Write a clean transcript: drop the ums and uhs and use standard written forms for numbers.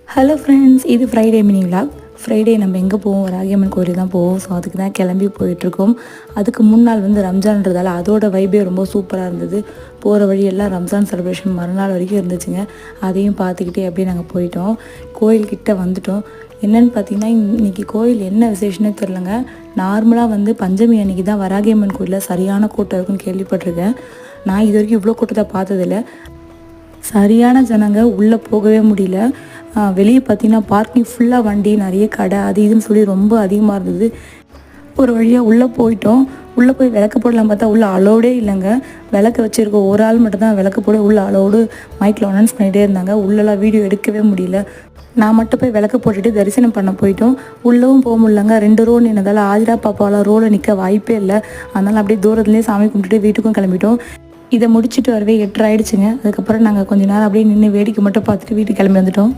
Hello friends, இது Friday mini vlog. Friday நம்ம எங்கே போவோம்? ராகியம்மன் கோயில் தான் போவோம். ஸோ அதுக்கு தான் கிளம்பி போயிட்டுருக்கோம். அதுக்கு முன்னாள் ரம்ஜான்றதால அதோட வைபே ரொம்ப சூப்பராக இருந்தது. போகிற வழியெல்லாம் ரம்ஜான் செலிப்ரேஷன் மறுநாள் வரைக்கும் இருந்துச்சுங்க. அதையும் பார்த்துக்கிட்டே அப்படியே நாங்கள் போயிட்டோம். கோயில்கிட்ட வந்துட்டோம். என்னென்னு பார்த்தீங்கன்னா, இன்றைக்கி கோயில் என்ன விசேஷனே தெரிலங்க. நார்மலாக பஞ்சமி அன்றைக்கி தான் வராகியம்மன் கோயிலில் சரியான கூட்டம் இருக்குன்னு கேள்விப்பட்டிருக்கேன். நான் இது வரைக்கும் இவ்வளோ கூட்டத்தை பார்த்ததில்ல. சரியான ஜனங்க, உள்ளே போகவே முடியல. வெளியே பார்த்தீங்கன்னா பார்க்கிங் ஃபுல்லாக வண்டி, நிறைய கடை, அது இதுன்னு சொல்லி ரொம்ப அதிகமாக இருந்தது. ஒரு வழியாக உள்ளே போயிட்டோம். உள்ளே போய் விளக்கு போடலாம் பார்த்தா உள்ளே அலோடே இல்லைங்க. விளக்கு வச்சுருக்க ஒரு ஆள் மட்டும்தான் விளக்கு போட உள்ள அலோடு மைக்கில் அனௌன்ஸ் பண்ணிகிட்டே இருந்தாங்க. உள்ளெல்லாம் வீடியோ எடுக்கவே முடியல. நான் மட்டும் போய் விளக்கு போட்டுட்டு தரிசனம் பண்ண போயிட்டோம். உள்ளவும் போக முடியலங்க. 2 ரோ நின்னதால் ஆதிரா பாப்பாவால் ரோவில் நிற்க வாய்ப்பே இல்லை. அதனால் அப்படியே தூரத்துலேயே சாமி கும்பிட்டுட்டு வீட்டுக்கும் கிளம்பிட்டோம். இதை முடிச்சுட்டு வரவே 8 ஆயிடுச்சுங்க. அதுக்கப்புறம் நாங்கள் கொஞ்ச நேரம் அப்படியே நின்று வேடிக்கை மட்டும் பார்த்துட்டு வீட்டுக்கு கிளம்பி வந்துட்டோம்.